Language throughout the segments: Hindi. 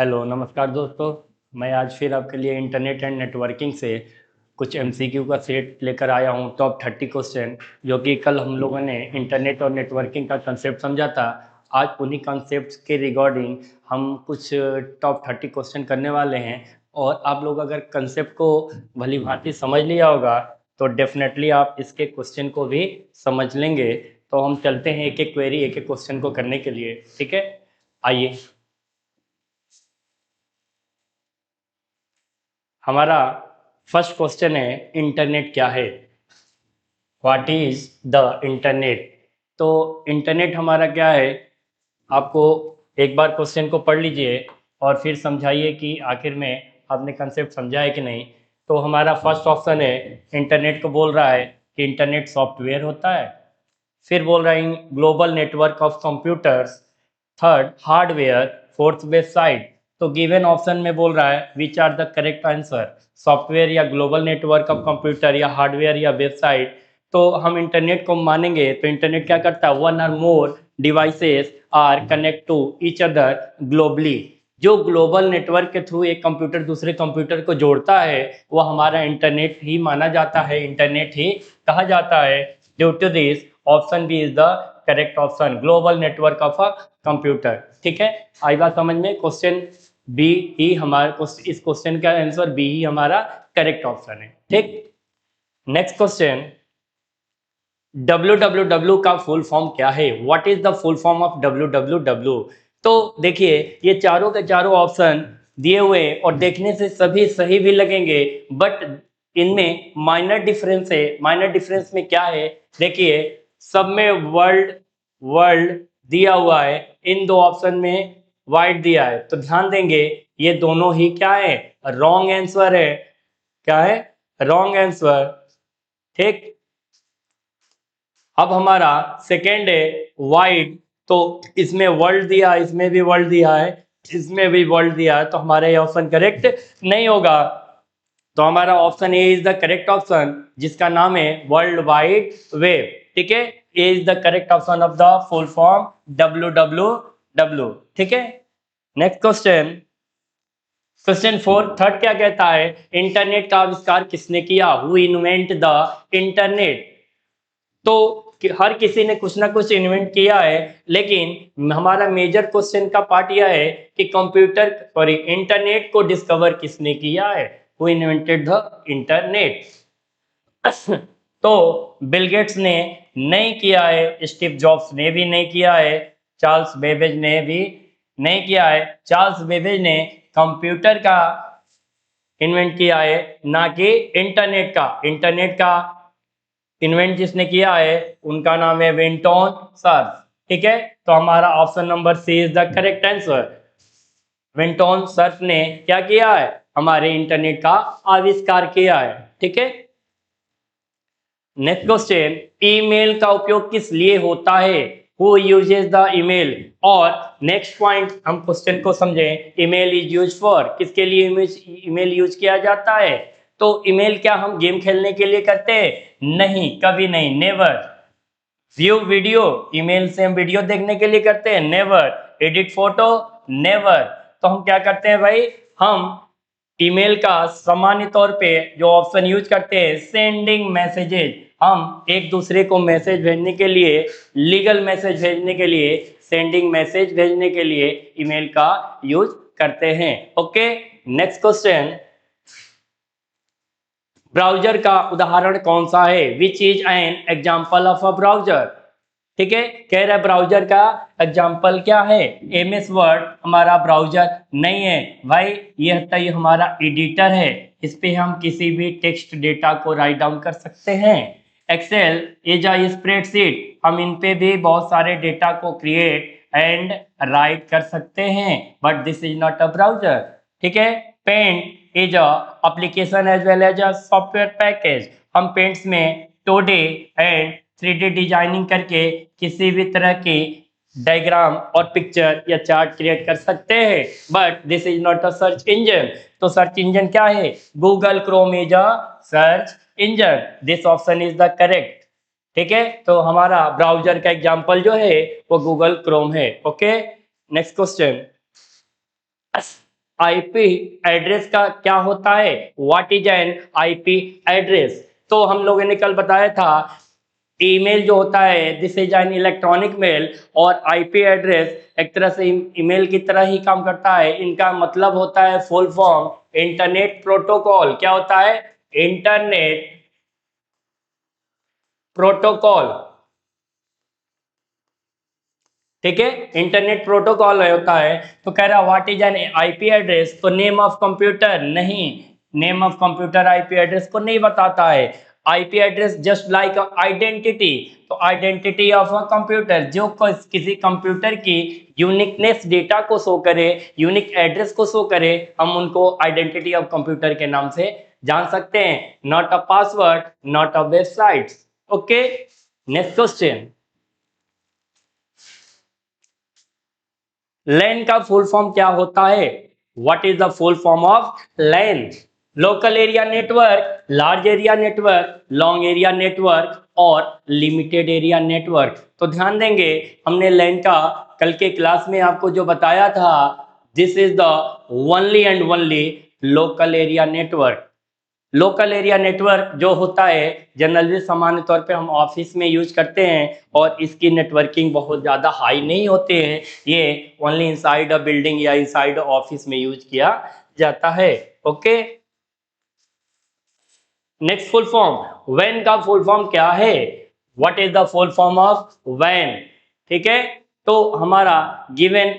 हेलो नमस्कार दोस्तों। मैं आज फिर आपके लिए इंटरनेट एंड नेटवर्किंग से कुछ एमसीक्यू का सेट लेकर आया हूं, टॉप 30 क्वेश्चन, जो कि कल हम लोगों ने इंटरनेट और नेटवर्किंग का कंसेप्ट समझा था। आज उन्हीं कंसेप्ट्स के रिगार्डिंग हम कुछ टॉप 30 क्वेश्चन करने वाले हैं। और आप लोग अगर कंसेप्ट को भली भांति समझ लिया होगा तो डेफिनेटली आप इसके क्वेश्चन को भी समझ लेंगे। तो हम चलते हैं एक एक क्वेरी, एक एक क्वेश्चन को करने के लिए। ठीक है, आइए। हमारा फर्स्ट क्वेश्चन है, इंटरनेट क्या है? What is the internet? तो इंटरनेट हमारा क्या है? आपको एक बार क्वेश्चन को पढ़ लीजिए और फिर समझाइए कि आखिर में आपने कंसेप्ट समझा है कि नहीं। तो हमारा फर्स्ट ऑप्शन है, इंटरनेट को बोल रहा है कि इंटरनेट सॉफ्टवेयर होता है। फिर बोल रहा है global network of computers. Third, hardware. Fourth, website. तो गिवन ऑप्शन में बोल रहा है which are the correct answer, software या ग्लोबल नेटवर्क ऑफ कंप्यूटर या हार्डवेयर या वेबसाइट। तो हम इंटरनेट को मानेंगे तो इंटरनेट क्या करता है? वन और more devices are connect to each other globally. जो ग्लोबल नेटवर्क के थ्रू एक कंप्यूटर दूसरे कंप्यूटर को जोड़ता है वो हमारा इंटरनेट ही माना जाता है, इंटरनेट ही कहा जाता है। Due to this option B is the correct option, global network of a computer. ठीक है, आई बात समझ में? क्वेश्चन बी ही हमारा, इस क्वेश्चन का आंसर बी ही हमारा करेक्ट ऑप्शन है। ठीक, नेक्स्ट क्वेश्चन, www का फुल फॉर्म क्या है? What is the full form of www? तो देखिए, ये चारों के चारों ऑप्शन दिए हुए और देखने से सभी सही भी लगेंगे, बट इनमें माइनर डिफरेंस है। माइनर डिफरेंस में क्या है? देखिए, सब में वर्ल्ड वर्ल्ड दिया हुआ है, इन दो ऑप्शन में वाइड दिया है। तो ध्यान देंगे, ये दोनों ही क्या है? रॉन्ग आंसर है। क्या है? Wrong answer. ठीक, अब हमारा सेकेंड है वाइड। तो इसमें वर्ल्ड दिया, इसमें भी वर्ल्ड दिया है, इसमें भी वर्ल्ड दिया है, तो हमारा ये ऑप्शन करेक्ट नहीं होगा। तो हमारा option A is the correct option, जिसका नाम है वर्ल्ड वाइड वेब। ठीक है, A is the correct option of the full form www। ठीक है, next question, question four third क्या कहता है? इंटरनेट का आविष्कार किसने किया? Who invent the internet? तो हर किसी ने कुछ ना कुछ इन्वेंट किया है, लेकिन हमारा मेजर क्वेश्चन का पार्ट यह है कि कंप्यूटर सॉरी इंटरनेट को डिस्कवर किसने किया है? Who invented the internet? तो बिल गेट्स ने नहीं किया है, स्टीव जॉब्स ने भी नहीं किया है, चार्ल्स बेबेज ने भी नहीं किया है। चार्ल्स बेबेज ने कंप्यूटर का इन्वेंट किया है, ना कि इंटरनेट का। इंटरनेट का इन्वेंट जिसने किया है उनका नाम है विंटोन सर्फ। ठीक है, तो हमारा option number C is the correct answer. Vinton Cerf ने क्या किया है? हमारे इंटरनेट का आविष्कार किया है। ठीक है, नेक्स्ट क्वेश्चन, ईमेल का उपयोग किस लिए होता है? Who uses the email? और नेक्स्ट पॉइंट हम क्वेश्चन को समझें, ईमेल इज यूज फॉर, किसके लिए ईमेल यूज किया जाता है? तो ईमेल क्या हम गेम खेलने के लिए करते हैं? नहीं, कभी नहीं, नेवर। व्यू वीडियो, ईमेल से हम वीडियो देखने के लिए करते हैं? नेवर। Edit photo? नेवर। तो हम क्या करते हैं भाई? हम ईमेल का सामान्य तौर पे जो ऑप्शन यूज करते हैं, सेंडिंग मैसेजेस। हम एक दूसरे को मैसेज भेजने के लिए, लीगल मैसेज भेजने के लिए, सेंडिंग मैसेज भेजने के लिए ईमेल का यूज करते हैं। ओके, नेक्स्ट क्वेश्चन, ब्राउजर का उदाहरण कौन सा है? Which is an example of a browser? ठीक है, कह रहा है ब्राउजर का एग्जाम्पल क्या है? एमएस वर्ड हमारा ब्राउजर नहीं है भाई, यह तो हमारा एडिटर है। इस पे हम किसी भी टेक्स्ट डेटा को राइट डाउन कर सकते हैं। एक्सेल इज अ स्प्रेडशीट, हम इन पे भी बहुत सारे डेटा को क्रिएट एंड राइट कर सकते हैं, but this is not a browser. ठीक है, paint is an application as well as a software package, हम पेंट्स में 2D एंड 3D डिजाइनिंग करके किसी भी तरह की डायग्राम और पिक्चर या चार्ट क्रिएट कर सकते हैं, but this is not a search engine. तो सर्च इंजन क्या है? Google Chrome is a search engine, this option is the correct. ठीक है, तो हमारा ब्राउजर का एग्जांपल जो है वो गूगल क्रोम है। Okay, next question, IP address का क्या होता है, what is an IP address. तो हम लोगों ने कल बताया था ईमेल जो होता है this is an electronic mail, और आईपी एड्रेस एक तरह से ईमेल की तरह ही काम करता है। इनका मतलब होता है फुल फॉर्म इंटरनेट प्रोटोकॉल। क्या होता है, इंटरनेट प्रोटोकॉल, ठीक है, इंटरनेट प्रोटोकॉल होता है। तो कह रहा what is an IP address, तो नेम ऑफ कंप्यूटर नहीं, name of computer IP address को नहीं बताता है। IP address just like identity, तो आइडेंटिटी ऑफ अ कंप्यूटर जो किसी कंप्यूटर की यूनिकनेस डेटा को शो करे, यूनिक एड्रेस को शो करे, हम उनको आइडेंटिटी ऑफ कंप्यूटर के नाम से जान सकते हैं। Not a password, not a website. Okay, next question, LAN का फुल फॉर्म क्या होता है, what is the full form of LAN. Local area network, large area network, long area network और लिमिटेड एरिया नेटवर्क। तो ध्यान देंगे, हमने लैन का कल के क्लास में आपको जो बताया था, this is the only and only local area network. Local area network जो होता है जनरली सामान्य तौर पे हम ऑफिस में यूज करते हैं, और इसकी नेटवर्किंग बहुत ज़्यादा हाई नहीं होते हैं, ये ओनली इनसाइड अ बिल्डिंग या इनसाइड ऑफिस में यूज किया जाता है। ओके, नेक्स्ट फुल फॉर्म, वैन का फुल फॉर्म क्या है, what is the full form of वैन। ठीक है, तो हमारा गिवन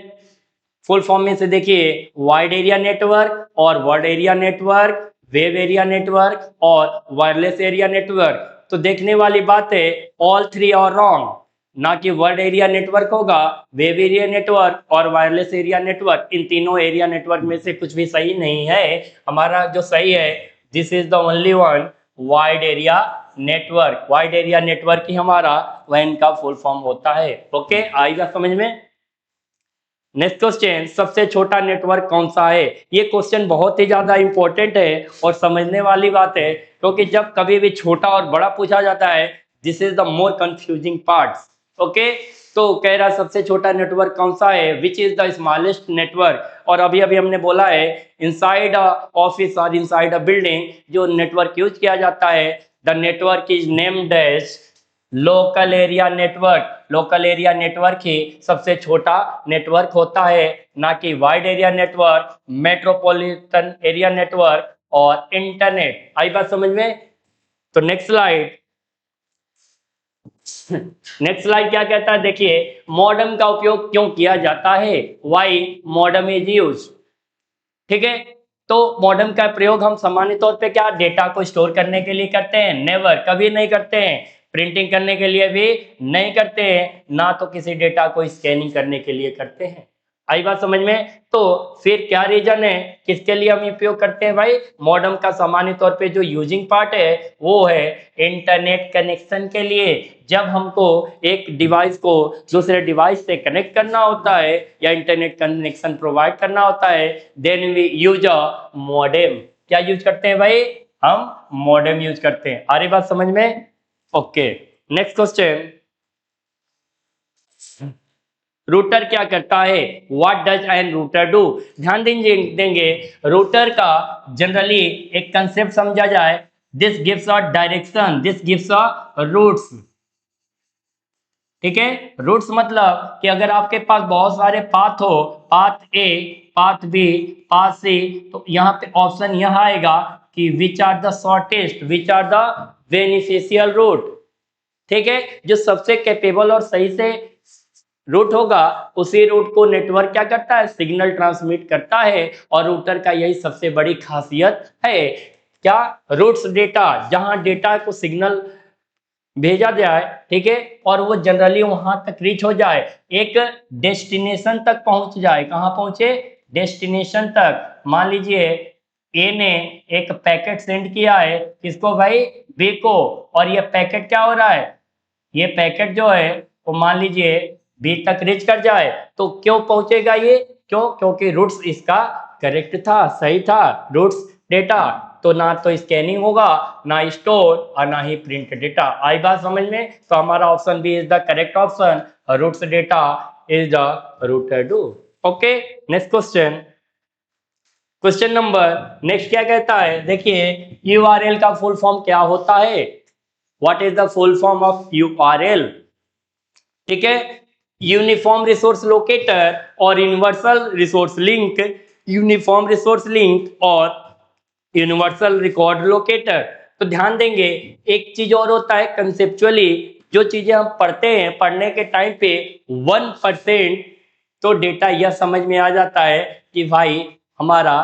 फुल फॉर्म में से देखिए वाइड एरिया नेटवर्क और word area network, wave area network और वायरलेस एरिया नेटवर्क। तो देखने वाली बात है ऑल थ्री आर रॉन्ग, ना कि वर्ड एरिया नेटवर्क होगा, वेव एरिया नेटवर्क और वायरलेस एरिया नेटवर्क, इन तीनों एरिया नेटवर्क में से कुछ भी सही नहीं है। हमारा जो सही है this is the only one wide area network. Wide area network ही हमारा वैन का फुल फॉर्म होता है। ओके, आएगा समझ में। नेक्स्ट क्वेश्चन, सबसे छोटा नेटवर्क कौन सा है। ये क्वेश्चन बहुत ही ज्यादा इंपॉर्टेंट है और समझने वाली बात है, क्योंकि जब कभी भी छोटा और बड़ा पूछा जाता है this is the more confusing part. Okay, तो कह रहा सबसे छोटा नेटवर्क कौन सा है, which is the smallest network. और अभी अभी हमने बोला है इनसाइड अ ऑफिस और इनसाइड अ बिल्डिंग जो नेटवर्क यूज किया जाता है, the network is named as local area network. Local area network ही सबसे छोटा नेटवर्क होता है, ना कि wide area network, metropolitan area network और इंटरनेट। आई बात समझ में। तो नेक्स्ट स्लाइड, नेक्स्ट स्लाइड क्या कहता है, देखिए मॉडेम का उपयोग क्यों किया जाता है, वाई मॉडेम इज यूज। ठीक है, तो मॉडेम का प्रयोग हम सामान्य तौर पे क्या डेटा को स्टोर करने के लिए करते हैं, नेवर, कभी नहीं करते हैं। प्रिंटिंग करने के लिए भी नहीं करते हैं, ना तो किसी डेटा को स्कैनिंग करने के लिए करते हैं। आई बात समझ में। तो फिर क्या रीजन है किसके लिए हम उपयोग करते हैं भाई, मॉडेम का सामान्य तौर पे जो यूजिंग पार्ट है वो है इंटरनेट कनेक्शन के लिए। जब हमको एक डिवाइस को दूसरे डिवाइस से कनेक्ट करना होता है या इंटरनेट कनेक्शन प्रोवाइड करना होता है, then we use a modem. क्या यूज करते हैं भाई, हम मॉडेम यूज करते हैं। आ रही बात समझ में। ओके, नेक्स्ट क्वेश्चन, रूटर क्या करता है, what does an router do. ध्यान देंगे रूटर का जनरली एक कंसेप्ट समझा जाए, this gives a direction, this gives a routes. ठीक है, रूट्स मतलब कि अगर आपके पास बहुत सारे पाथ हो, path A, path B, path C, तो यहाँ पे ऑप्शन यह आएगा कि which are the shortest, which are the beneficial route. ठीक है, जो सबसे कैपेबल और सही से रूट होगा उसी रूट को नेटवर्क क्या करता है, सिग्नल ट्रांसमिट करता है। और रूटर का यही सबसे बड़ी खासियत है, क्या, रूट्स डेटा, जहां डेटा को सिग्नल भेजा जाए, ठीक है, और वो जनरली वहां तक रीच हो जाए, एक डेस्टिनेशन तक पहुंच जाए। कहां पहुंचे, डेस्टिनेशन तक। मान लीजिए ए ने एक पैकेट सेंड किया है किसको भाई, बी को, और ये पैकेट क्या हो रहा है, ये पैकेट जो है वो मान लीजिए बी तक रीच कर जाए, तो क्यों पहुंचेगा ये, क्यों, क्योंकि रूट्स इसका करेक्ट था, सही था रूट्स डेटा। तो ना तो स्कैनिंग होगा, ना स्टोर और ना ही प्रिंट डेटा। आई बात समझ में। तो हमारा option B is the correct option, routes data is the router do. Okay, next question, question number next क्या कहता है, देखिए यूआरएल का फुल फॉर्म क्या होता है, what is the full form of URL. ठीक है, यूनिफॉर्म रिसोर्स लोकेटर और universal resource link, uniform resource link और यूनिवर्सल रिकॉर्ड लोकेटर। तो ध्यान देंगे एक चीज और होता है कंसेप्चुअली, जो चीजें हम पढ़ते हैं पढ़ने के टाइम पे 1% तो डेटा यह समझ में आ जाता है कि भाई हमारा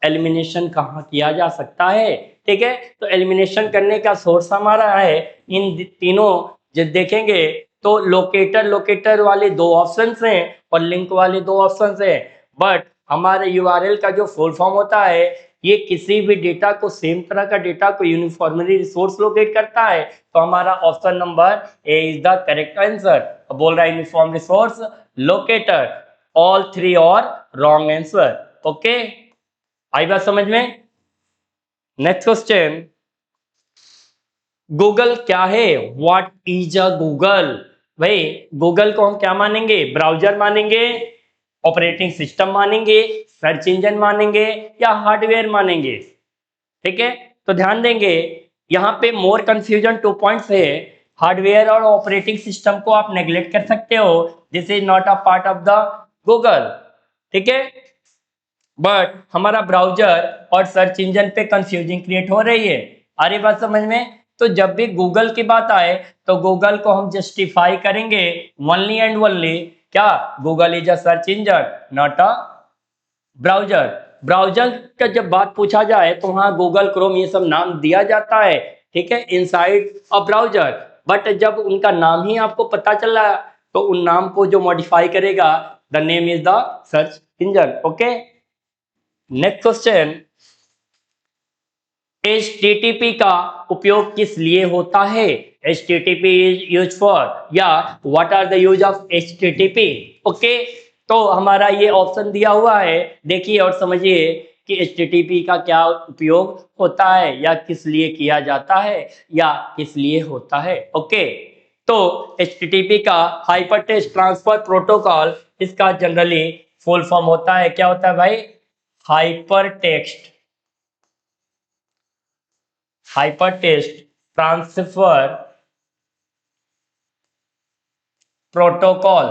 एलिमिनेशन कहाँ किया जा सकता है। ठीक है, तो एलिमिनेशन करने का सोर्स हमारा है इन तीनों, जब देखेंगे तो लोकेटर वाले दो ऑप्शंस हैं और लिंक वाले दो ऑप्शंस हैं, बट हमारे यूआरएल का जो फुल फॉर्म होता है ये किसी भी डेटा को, सेम तरह का डेटा को यूनिफॉर्मली रिसोर्स लोकेट करता है। तो हमारा option number A is the correct answer. बोल रहा है uniform resource locator, all three और रॉन्ग आंसर। ओके, आई बात समझ में। नेक्स्ट क्वेश्चन, गूगल क्या है, व्हाट इज अ गूगल। भाई गूगल को हम क्या मानेंगे, ब्राउजर मानेंगे, ऑपरेटिंग सिस्टम मानेंगे, सर्च इंजन मानेंगे या हार्डवेयर मानेंगे। ठीक है, तो ध्यान देंगे यहाँ पे मोर कंफ्यूजन 2 पॉइंट्स है। हार्डवेयर और ऑपरेटिंग सिस्टम को आप नेग्लेक्ट कर सकते हो, this is not a part of the Google. ठीक है, बट हमारा ब्राउजर और सर्च इंजन पे कंफ्यूजिंग क्रिएट हो रही है। आ रही बात समझ में। तो जब भी गूगल की बात आए तो गूगल को हम जस्टिफाई करेंगे ओनली एंड ओनली क्या, Google is a search engine not a browser. Browser का जब बात पूछा जाए तो वहां गूगल क्रोम ये सब नाम दिया जाता है, ठीक है, इनसाइड अ ब्राउजर। बट जब उनका नाम ही आपको पता चला तो उन नाम को जो मॉडिफाई करेगा, the name is the search engine. Okay, next question, HTTP का उपयोग किस लिए होता है। HTTP इज यूज फॉर, या what are the use of HTTP। Okay, तो हमारा ये ऑप्शन दिया हुआ है, देखिए और समझिए कि HTTP का क्या उपयोग होता है या किस लिए किया जाता है या किस लिए होता है। ओके, तो HTTP का हाइपर टेक्स्ट ट्रांसफर प्रोटोकॉल, इसका जनरली फुल फॉर्म होता है, क्या होता है भाई, हाइपर टेक्स्ट ट्रांसफर प्रोटोकॉल।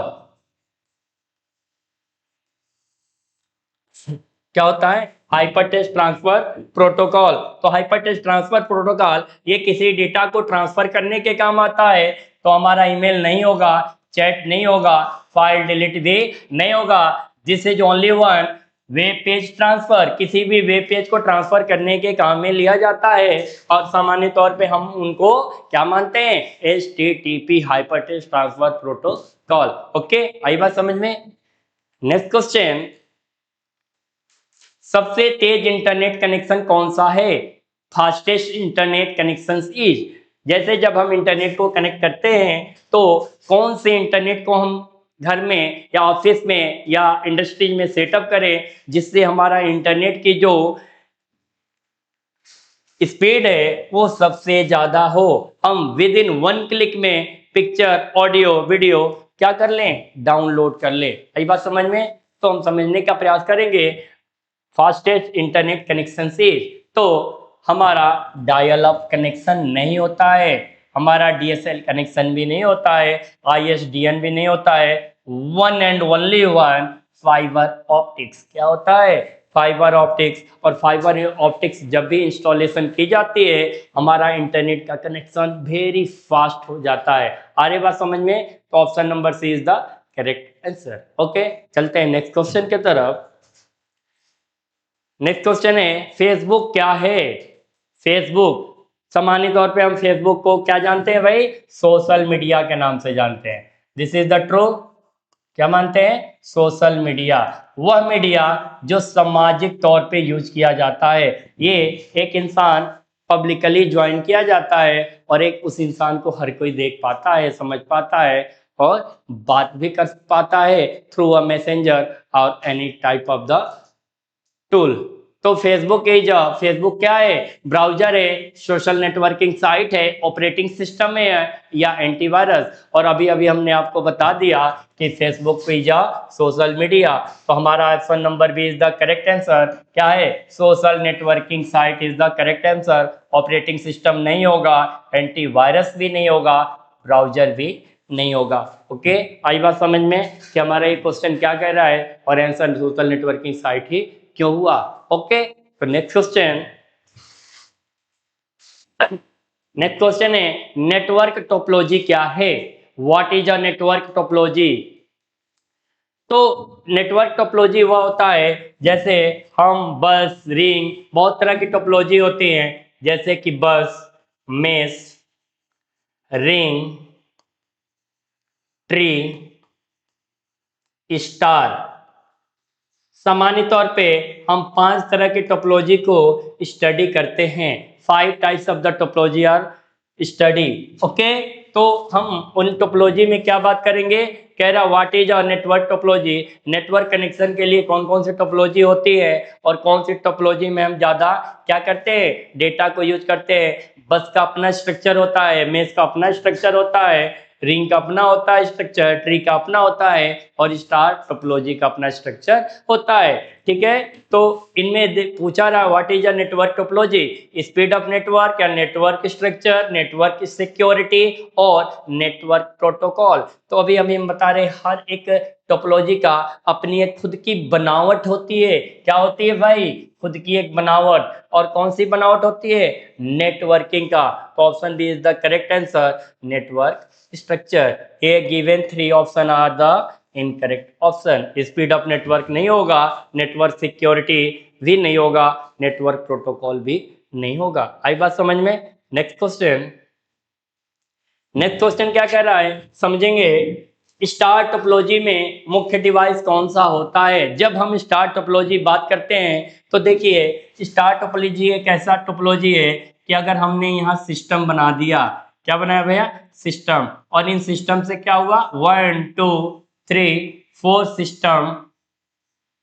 क्या होता है, हाइपर टेक्स्ट ट्रांसफर प्रोटोकॉल। तो हाइपर टेक्स्ट ट्रांसफर प्रोटोकॉल ये किसी डेटा को ट्रांसफर करने के काम आता है। तो हमारा ईमेल नहीं होगा, चैट नहीं होगा, फाइल डिलीट भी नहीं होगा, this is only one web page transfer. किसी भी वेब पेज को ट्रांसफर करने के काम में लिया जाता है और सामान्य तौर पे हम उनको क्या मानते हैं, HTTP hyper text transfer protocol. Okay, आई बात समझ में। नेक्स्ट क्वेश्चन, सबसे तेज इंटरनेट कनेक्शन कौन सा है, फास्टेस्ट इंटरनेट कनेक्शन इज। जैसे जब हम इंटरनेट को कनेक्ट करते हैं तो कौन से इंटरनेट को हम घर में या ऑफिस में या इंडस्ट्रीज में सेटअप करें जिससे हमारा इंटरनेट की जो स्पीड है वो सबसे ज्यादा हो, हम विद इन 1 क्लिक में पिक्चर ऑडियो वीडियो क्या कर लें, डाउनलोड कर लें। यही बात समझ में। तो हम समझने का प्रयास करेंगे फास्टेस्ट इंटरनेट कनेक्शन से। तो हमारा डायल अप कनेक्शन नहीं होता है, हमारा DSL कनेक्शन भी नहीं होता है, ISDN भी नहीं होता है, one and only one fibre optics. क्या होता है, फाइबर ऑप्टिक्स। और फाइबर ऑप्टिक्स जब भी इंस्टॉलेशन की जाती है हमारा इंटरनेट का कनेक्शन वेरी फास्ट हो जाता है। आ रही बात समझ में। तो option number C is the correct answer. Okay, चलते हैं नेक्स्ट क्वेश्चन की तरफ। नेक्स्ट क्वेश्चन है, फेसबुक क्या है। फेसबुक, सामान्य तौर पे हम फेसबुक को क्या जानते हैं भाई, सोशल मीडिया के नाम से जानते हैं। दिस इज द ट्रू, क्या मानते हैं, सोशल मीडिया, वह मीडिया जो सामाजिक तौर पे यूज किया जाता है। ये एक इंसान पब्लिकली ज्वाइन किया जाता है और एक उस इंसान को हर कोई देख पाता है, समझ पाता है और बात भी कर पाता है थ्रू अ मैसेंजर और any type of the tool. तो फेसबुक क्या है? ब्राउजर है, सोशल नेटवर्किंग साइट है, ऑपरेटिंग सिस्टम है या एंटीवायरस। और अभी अभी हमने आपको बता दिया कि फेसबुक पिज्जा सोशल मीडिया। तो हमारा option number B is the correct answer. क्या है? Social networking site is the correct answer. Operating system नहीं होगा, एंटीवायरस भी नहीं होगा, ब्राउजर भी नहीं होगा। ओके, आई बात समझ में कि हमारा ये क्वेश्चन क्या कह रहा है और आंसर सोशल नेटवर्किंग साइट ही क्यों हुआ। ओके, तो नेक्स्ट क्वेश्चन है नेटवर्क टोपोलॉजी क्या है? What is a network topology? तो नेटवर्क टोपोलॉजी वह होता है जैसे हम बस, रिंग, बहुत तरह की टोपोलॉजी होती हैं, जैसे कि बस, मेश, रिंग, ट्री, स्टार। सामान्य तौर पे हम 5 तरह की टोपोलॉजी को स्टडी करते हैं। 5 types of the topology are study. Okay, तो हम उन टोपोलॉजी में क्या बात करेंगे? कह रहा what is a network topology. Network connection के लिए कौन कौन सी टोपोलॉजी होती है और कौन सी टोपोलॉजी में हम ज्यादा क्या करते हैं? डेटा को यूज करते हैं। बस का अपना स्ट्रक्चर होता है, मेश का अपना स्ट्रक्चर होता है, रिंग का अपना होता है स्ट्रक्चर, ट्री का अपना होता है और स्टार टोपोलॉजी का अपना स्ट्रक्चर होता है। ठीक है, तो इनमें पूछा रहा what is a network topology, speed of network या नेटवर्क स्ट्रक्चर, नेटवर्क सिक्योरिटी और नेटवर्क प्रोटोकॉल। तो अभी हम बता रहे हर एक टोपोलॉजी का अपनी एक खुद की बनावट होती है। क्या होती है भाई? खुद की एक बनावट। और कौन सी बनावट होती है? नेटवर्किंग का। तो option B is the correct answer, network structure. A given 3 option are the incorrect option. Speed of network नहीं होगा, नेटवर्क सिक्योरिटी भी नहीं होगा, नेटवर्क प्रोटोकॉल भी नहीं होगा। आई बात समझ में? नेक्स्ट क्वेश्चन क्या कह रहा है समझेंगे। स्टार टोपोलॉजी में मुख्य डिवाइस कौन सा होता है? जब हम स्टार टोपोलॉजी बात करते हैं तो देखिए, स्टार टोपोलॉजी एक ऐसा टोपोलॉजी है कि अगर हमने यहाँ सिस्टम बना दिया, क्या बनाया भैया? सिस्टम। और इन सिस्टम से क्या हुआ? 1 2 3 4 सिस्टम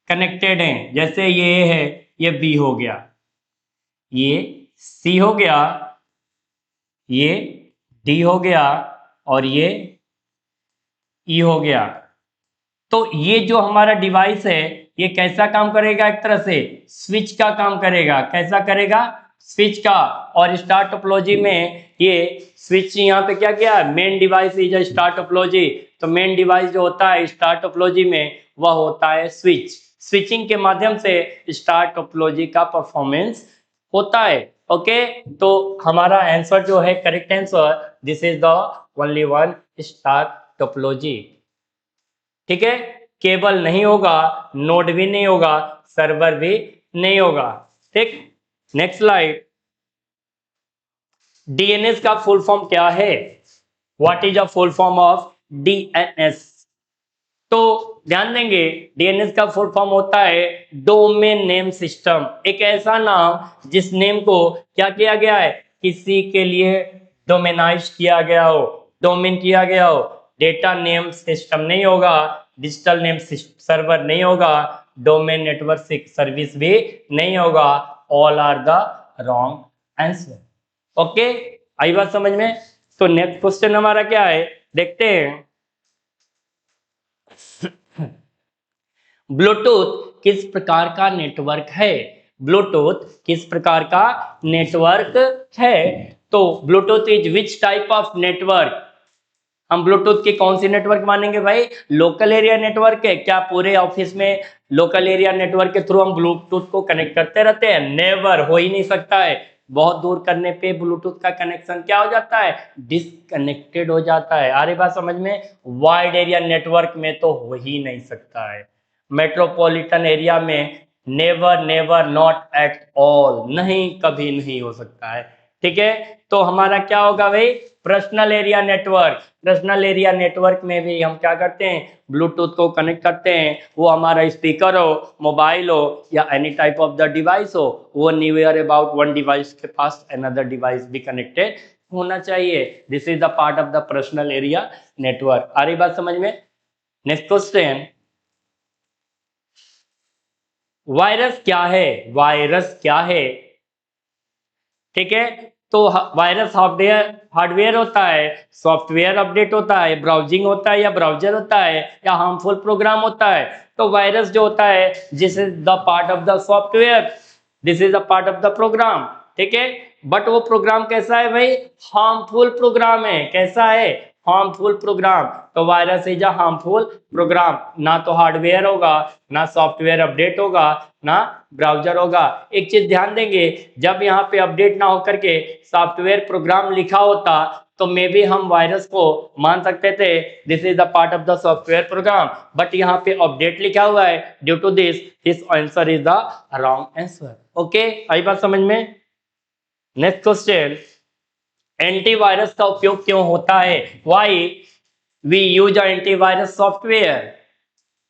कनेक्टेड हैं। जैसे ये है, ये बी हो गया, ये सी हो गया, ये डी हो गया और ये ई हो गया। तो ये जो हमारा डिवाइस है ये कैसा काम करेगा? एक तरह से स्विच का काम करेगा। कैसा करेगा? स्विच का। और स्टार टोपोलॉजी में ये स्विच यहाँ पे क्या किया? Main device is star topology. तो मेन डिवाइस जो होता है स्टार टोपोलॉजी में वह होता है स्विच। स्विचिंग के माध्यम से स्टार टोपोलॉजी का परफॉर्मेंस होता है। ओके, तो हमारा आंसर जो है correct answer, this is the only one star topology. ठीक है, केबल नहीं होगा, नोड भी नहीं होगा, सर्वर भी नहीं होगा। ठीक, नेक्स्ट स्लाइड। डीएनएस का फुल फॉर्म क्या है? What is a full form of DNS? तो ध्यान देंगे, डीएनएस का फुल फॉर्म होता है डोमेन नेम सिस्टम। एक ऐसा नाम जिस नेम को क्या किया गया है? किसी के लिए डोमेनाइज किया गया हो, डोमेन किया गया हो। डेटा नेम सिस्टम नहीं होगा, डिजिटल नेम सर्वर नहीं होगा, डोमेन नेटवर्क सर्विस भी नहीं होगा। All are the wrong answer. Okay, आई बात समझ में? तो नेक्स्ट क्वेश्चन हमारा क्या है देखते हैं। ब्लूटूथ किस प्रकार का नेटवर्क है? ब्लूटूथ किस प्रकार का नेटवर्क है? तो Bluetooth is which type of network? हम ब्लूटूथ की कौन सी नेटवर्क मानेंगे भाई? लोकल एरिया नेटवर्क है। क्या पूरे ऑफिस में लोकल एरिया नेटवर्क के थ्रू हम ब्लूटूथ को कनेक्ट करते रहते हैं? नेवर, हो ही नहीं सकता है। बहुत दूर करने पे ब्लूटूथ का कनेक्शन क्या हो जाता है? डिसकनेक्टेड हो जाता है। आ रही बात समझ में? वाइड एरिया नेटवर्क में तो हो ही नहीं सकता है। मेट्रोपॉलिटन एरिया में never never, not at all, नहीं, कभी नहीं हो सकता है। ठीक है, तो हमारा क्या होगा भाई? Personal area network. Personal area network में भी हम क्या करते हैं? ब्लूटूथ को कनेक्ट करते हैं। वो हमारा स्पीकर हो, मोबाइल हो या any type of the device हो, वो नियर अबाउट वन डिवाइस के पास अनदर डिवाइस भी कनेक्टेड होना चाहिए। This is the part of the personal area network. आ रही बात समझ में? नेक्स्ट क्वेश्चन, वायरस क्या है, वायरस क्या है, ठीक है। तो वायरस हार्डवेयर हार्डवेयर होता है, सॉफ्टवेयर अपडेट होता है, ब्राउजिंग होता है या ब्राउजर होता है, या हार्मफुल प्रोग्राम होता है। तो वायरस जो होता है, this is the part of the software, this is the part of the program, ठीक है। बट वो प्रोग्राम कैसा है भाई, हार्मफुल प्रोग्राम है, कैसा है, हार्मफुल प्रोग्राम। तो virus is a harmful program, ना तो हार्डवेयर होगा, ना सॉफ्टवेयर अपडेट होगा, ना ब्राउजर होगा। एक चीज ध्यान देंगे, जब यहाँ पे अपडेट ना होकर के सॉफ्टवेयर प्रोग्राम लिखा होता तो मे बी हम वायरस को मान सकते थे this is the part of the software program, but यहाँ पे अपडेट लिखा हुआ है, due to this this answer is the wrong answer. Okay, आई बात समझ में। नेक्स्ट क्वेश्चन, एंटीवायरस का उपयोग क्यों होता है, why we use antivirus software.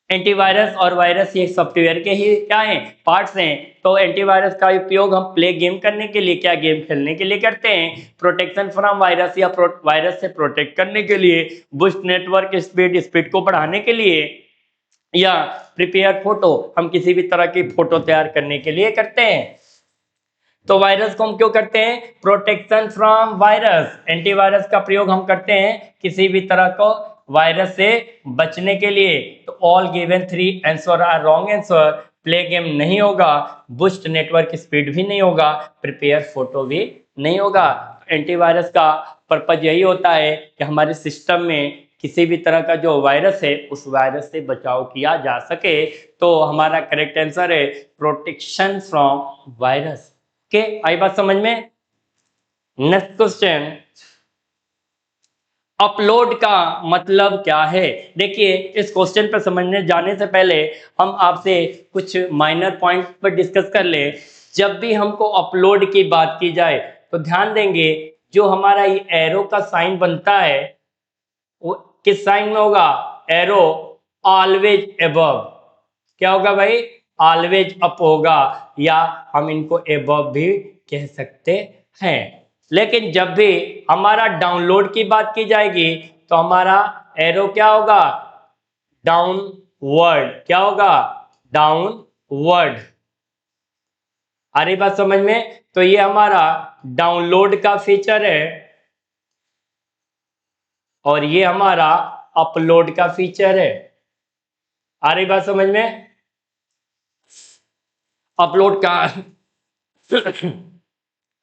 Antivirus और वायरस ये सॉफ्टवेयर के ही क्या हैं, पार्ट्स हैं। तो एंटीवायरस का उपयोग हम प्ले गेम करने के लिए, क्या गेम खेलने के लिए करते हैं, प्रोटेक्शन फ्रॉम वायरस या वायरस से प्रोटेक्ट करने के लिए, बूस्ट नेटवर्क स्पीड, स्पीड को बढ़ाने के लिए, या प्रिपेयर फोटो, हम किसी भी तरह की फोटो तैयार करने के लिए करते हैं। तो वायरस को हम क्यों करते हैं, प्रोटेक्शन फ्रॉम वायरस, एंटीवायरस का प्रयोग हम करते हैं किसी भी तरह को वायरस से बचने के लिए। तो all given 3 answer are wrong answer, play game नहीं होगा, बूस्ट नेटवर्क स्पीड भी नहीं होगा, प्रिपेयर फोटो भी नहीं होगा। एंटीवायरस का पर्पज यही होता है कि हमारे सिस्टम में किसी भी तरह का जो वायरस है उस वायरस से बचाव किया जा सके। तो हमारा करेक्ट आंसर है प्रोटेक्शन फ्रॉम वायरस। ओके, आई बात समझ में। नेक्स्ट क्वेश्चन, अपलोड का मतलब क्या है। देखिए, इस क्वेश्चन पर समझने जाने से पहले हम आपसे कुछ माइनर पॉइंट पर डिस्कस कर ले। जब भी हमको अपलोड की बात की जाए तो ध्यान देंगे, जो हमारा ये एरो का साइन बनता है वो किस साइन में होगा, एरो ऑलवेज अबव। क्या होगा भाई, ऑलवेज अप होगा, या हम इनको अबव भी कह सकते हैं। लेकिन जब भी हमारा डाउनलोड की बात की जाएगी तो हमारा एरो क्या होगा, डाउनवर्ड। क्या होगा, डाउनवर्ड। आ रही बात समझ में। तो ये हमारा डाउनलोड का फीचर है और ये हमारा अपलोड का फीचर है। आ रही बात समझ में। अपलोड का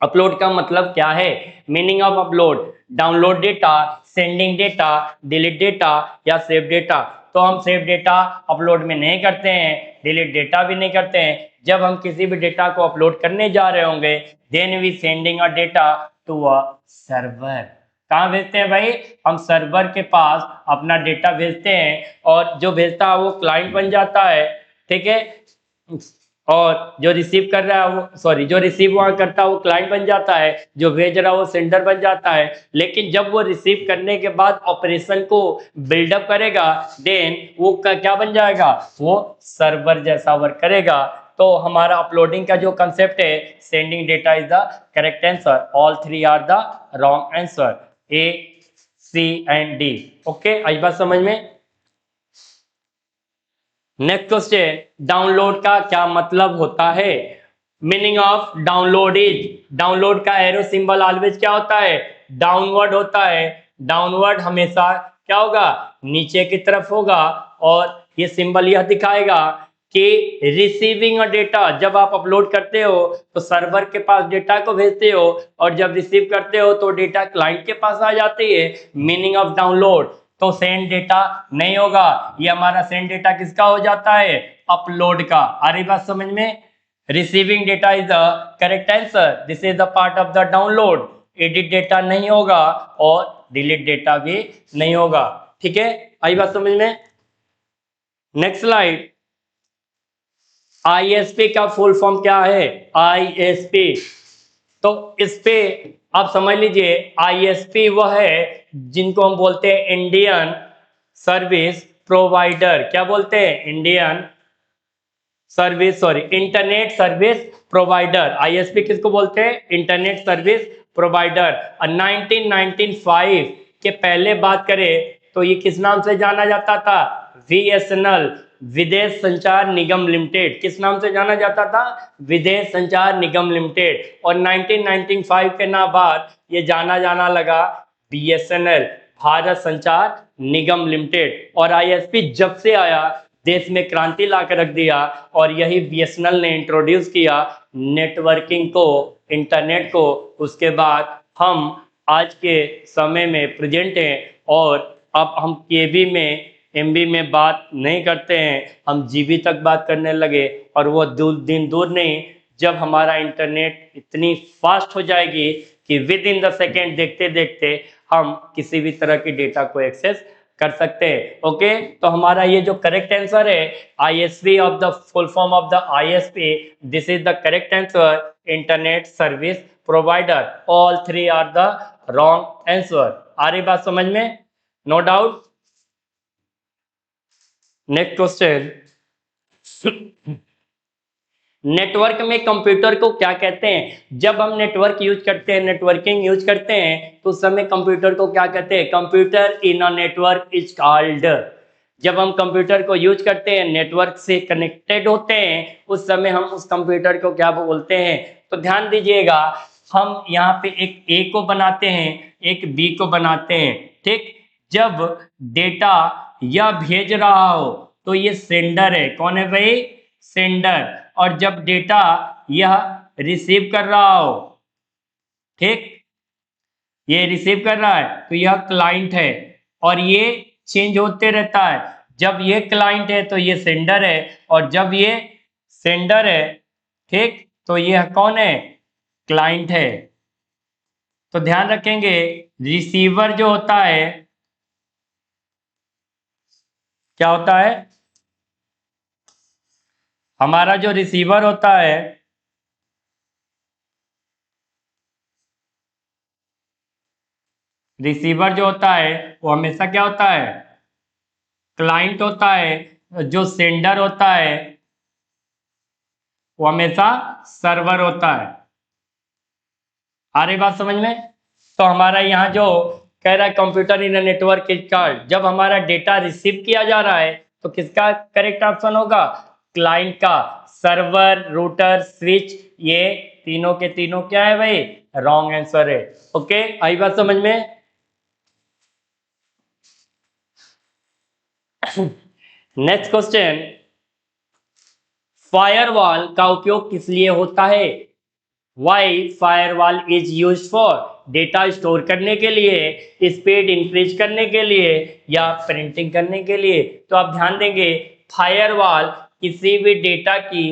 अपलोड का मतलब क्या है, meaning of upload, download data, sending data, delete data या सेव डेटा। तो हम सेव डेटा अपलोड में नहीं करते हैं, डिलीट डेटा भी नहीं करते हैं। जब हम किसी भी डेटा को अपलोड करने जा रहे होंगे, then we sending a data to a server. कहाँ भेजते हैं भाई, हम सर्वर के पास अपना डेटा भेजते हैं, और जो भेजता है वो क्लाइंट बन जाता है, ठीक है। और जो रिसीव कर रहा है वो, सॉरी, जो रिसीव वहां करता है वो क्लाइंट बन जाता है, जो भेज रहा है वो सेंडर बन जाता है। लेकिन जब वो रिसीव करने के बाद ऑपरेशन को बिल्डअप करेगा, देन वो क्या बन जाएगा, वो सर्वर जैसा वर्क करेगा। तो हमारा अपलोडिंग का जो कंसेप्ट है, sending data is the correct answer, all 3 are the wrong answer, A, C and D. Okay, आई बात समझ में। नेक्स्ट क्वेश्चन, डाउनलोड का क्या मतलब होता है, meaning of download is, download का एरो सिंबल ऑलवेज क्या होता है, डाउनवर्ड होता है। डाउनवर्ड हमेशा क्या होगा, नीचे की तरफ होगा, और ये सिंबल यह दिखाएगा कि रिसीविंग अ डेटा, जब आप अपलोड करते हो तो सर्वर के पास डेटा को भेजते हो, और जब रिसीव करते हो तो डेटा क्लाइंट के पास आ जाती है, मीनिंग ऑफ डाउनलोड। तो सेंड डेटा नहीं होगा, ये हमारा सेंड डेटा किसका हो जाता है, अपलोड का। आ रही बात समझ में। Receiving data is the correct answer, this is the part of the download. Edit data नहीं होगा और डिलीट डेटा भी नहीं होगा, ठीक है। आई बात समझ में। नेक्स्ट स्लाइड, आईएसपी का फुल फॉर्म क्या है, आईएसपी। तो इस पे आप समझ लीजिए, आईएसपी वह है जिनको हम बोलते हैं इंडियन सर्विस प्रोवाइडर। क्या बोलते हैं, Indian service, sorry, internet service provider. ISP किसको बोलते हैं, इंटरनेट सर्विस प्रोवाइडर। 1995 के पहले बात करें तो ये किस नाम से जाना जाता था, वीएसएनएल, विदेश संचार निगम लिमिटेड, किस नाम से जाना जाता था? विदेश संचार निगम लिमिटेड। और 1995 के ना बाद ये जाना लगा बीएसएनएल, भारत संचार निगम लिमिटेड। और आईएसपी जब से आया देश में क्रांति ला कर रख दिया, और यही बीएसएनएल ने इंट्रोड्यूस किया नेटवर्किंग को, इंटरनेट को। उसके बाद हम आज के समय में प्रेजेंट हैं, और अब हम केबी में एमबी में बात नहीं करते हैं, हम जीबी तक बात करने लगे। और वो दिन दूर नहीं, जब हमारा इंटरनेट इतनी फास्ट हो जाएगी कि विद इन द सेकेंड देखते देखते हम किसी भी तरह की डेटा को एक्सेस कर सकते हैं। ओके, तो हमारा ये जो करेक्ट आंसर है ISP of the full form of the ISP, this is the correct answer, internet service provider. All three are the wrong answer. आ रही बात समझ में? No doubt. Next question, network में कंप्यूटर को क्या कहते हैं? जब हम नेटवर्क यूज करते हैं, नेटवर्किंग यूज करते हैं, तो उस समय कंप्यूटर को क्या कहते हैं? Computer in a network is called. जब हम कंप्यूटर को यूज करते हैं, नेटवर्क से कनेक्टेड होते हैं, उस समय हम उस कंप्यूटर को क्या बोलते हैं? तो ध्यान दीजिएगा, हम यहाँ पे एक ए को बनाते हैं, एक बी को बनाते हैं, ठीक। जब डेटा यह भेज रहा हो तो ये सेंडर है। कौन है भाई? सेंडर। और जब डेटा यह रिसीव कर रहा हो, ठीक, ये रिसीव कर रहा है तो यह क्लाइंट है, और ये चेंज होते रहता है। जब ये क्लाइंट है तो ये सेंडर है, और जब ये सेंडर है, ठीक, तो यह कौन है? क्लाइंट है। तो ध्यान रखेंगे, रिसीवर जो होता है, क्या होता है? हमारा जो रिसीवर होता है, रिसीवर जो होता है वो हमेशा क्या होता है? क्लाइंट होता है। जो सेंडर होता है वो हमेशा सर्वर होता है। आ रही बात समझ में? तो हमारा यहाँ जो कह रहा है computer in network is called, जब हमारा डेटा रिसीव किया जा रहा है तो किसका करेक्ट ऑप्शन होगा? क्लाइंट का। सर्वर, रूटर, स्विच, ये तीनों के तीनों क्या है भाई? रॉन्ग आंसर है। ओके, आई बात समझ में? नेक्स्ट क्वेश्चन, फायरवॉल का उपयोग किस लिए होता है? Why firewall is use for? Data store करने के लिए, स्पीड इंक्रीज करने के लिए, या प्रिंटिंग करने के लिए? तो आप ध्यान देंगे, फायरवॉल किसी भी डेटा की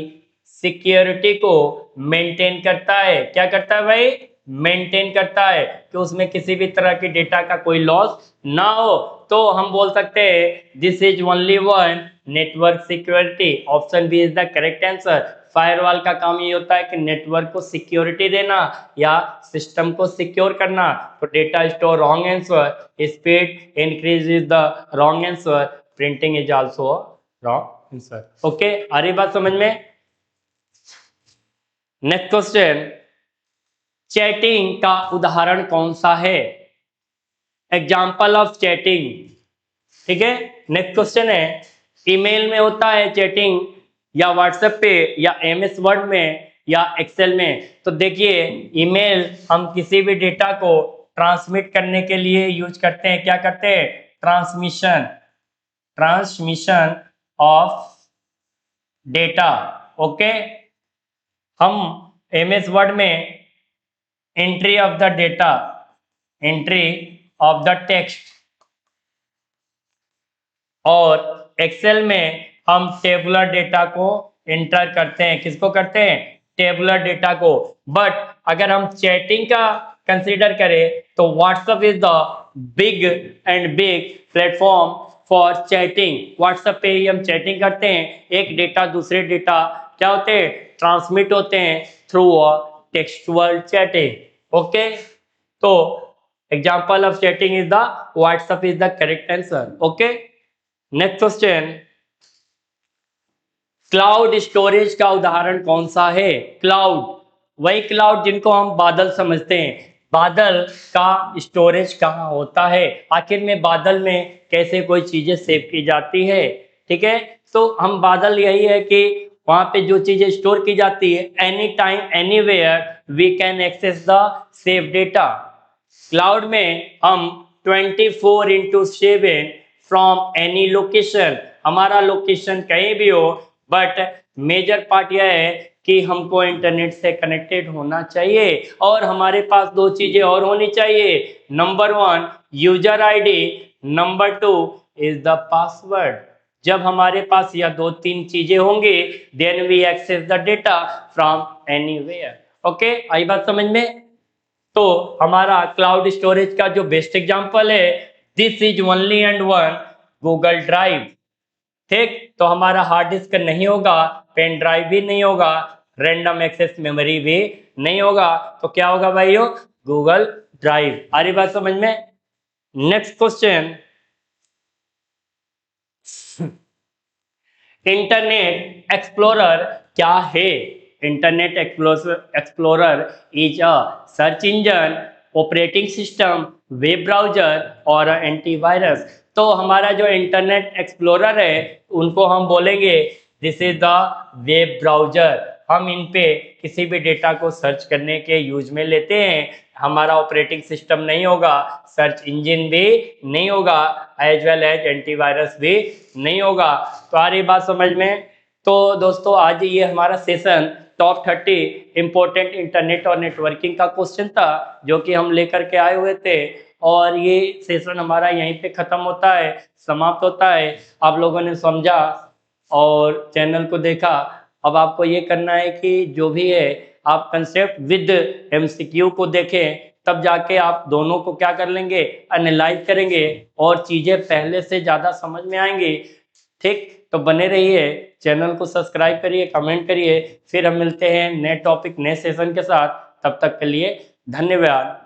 सिक्योरिटी को मेंटेन करता है। क्या करता है भाई? मेंटेन करता है कि उसमें किसी भी तरह की डेटा का कोई लॉस ना हो। तो हम बोल सकते हैं this is only one network security. Option B is the correct answer. Firewall का काम ये होता है कि नेटवर्क को सिक्योरिटी देना या सिस्टम को सिक्योर करना। तो data store wrong answer, speed increase is the wrong answer, printing is also wrong answer. Okay, आ रही बात समझ में? नेक्स्ट क्वेश्चन, चैटिंग का उदाहरण कौन सा है? एग्जाम्पल ऑफ चैटिंग, ठीक है। नेक्स्ट क्वेश्चन है, ईमेल में होता है चैटिंग, या व्हाट्सएप पे, या एमएस वर्ड में, या एक्सेल में? तो देखिए, ईमेल हम किसी भी डेटा को ट्रांसमिट करने के लिए यूज करते हैं। क्या करते हैं? Transmission, transmission of data. Okay, हम एमएस वर्ड में entry of the data, entry of the text, और एक्सेल में हम टेबुलर डेटा को एंटर करते हैं। किसको करते हैं? टेबुलर डेटा को। बट अगर हम चैटिंग का कंसीडर करें तो WhatsApp is the big and big platform for chatting. WhatsApp पे ही हम चैटिंग करते हैं। एक डेटा दूसरे डेटा क्या होते हैं? ट्रांसमिट होते हैं through a textual chatting. Okay, तो example of chatting is the WhatsApp is the correct answer. Okay, next question, cloud storage का उदाहरण कौन सा है? क्लाउड, वही क्लाउड जिनको हम बादल समझते हैं। बादल का स्टोरेज कहाँ होता है? आखिर में बादल में कैसे कोई चीजें सेव की जाती है? ठीक है, तो हम बादल यही है कि वहां पे जो चीजें स्टोर की जाती है, any time anywhere we can access the save data. Cloud में हम 24/7 फ्रॉम एनी लोकेशन, हमारा लोकेशन कहीं भी हो, बट मेजर पार्ट यह है कि हमको इंटरनेट से कनेक्टेड होना चाहिए और हमारे पास दो चीजें और होनी चाहिए। Number 1 user ID, number 2 is the password. जब हमारे पास यह दो तीन चीजें होंगी, then we access the data from anywhere. Okay, आई बात समझ में? तो हमारा क्लाउड स्टोरेज का जो बेस्ट एग्जांपल है, this is only and one Google drive. ठीक, तो हमारा हार्ड डिस्क नहीं होगा, पेन ड्राइव भी नहीं होगा, रैंडम एक्सेस मेमोरी भी नहीं होगा, तो क्या होगा भाइयों? Google drive. आ रही बात समझ में? नेक्स्ट क्वेश्चन, इंटरनेट एक्सप्लोरर क्या है? Internet explorer is a search engine, operating system, web browser और एंटीवायरस। तो हमारा जो इंटरनेट एक्सप्लोरर है उनको हम बोलेंगे this is the web browser. हम इन पे किसी भी डेटा को सर्च करने के यूज में लेते हैं। हमारा ऑपरेटिंग सिस्टम नहीं होगा, सर्च इंजन भी नहीं होगा, एज वेल एज एंटीवायरस भी नहीं होगा। तो आ रही बात समझ में? तो दोस्तों आज ये हमारा सेशन टॉप 30 इंपॉर्टेंट इंटरनेट और नेटवर्किंग का क्वेश्चन था जो कि हम लेकर के आए हुए थे, और ये सेशन हमारा यहीं पे खत्म होता है, समाप्त होता है। आप लोगों ने समझा और चैनल को देखा। अब आपको ये करना है कि जो भी है आप कंसेप्ट विद एमसीक्यू को देखें, तब जाके आप दोनों को क्या कर लेंगे, एनालाइज करेंगे और चीजें पहले से ज्यादा समझ में आएंगी। ठीक, तो बने रहिए, चैनल को सब्सक्राइब करिए, कमेंट करिए। फिर हम मिलते हैं नए टॉपिक नए सेशन के साथ। तब तक के लिए धन्यवाद।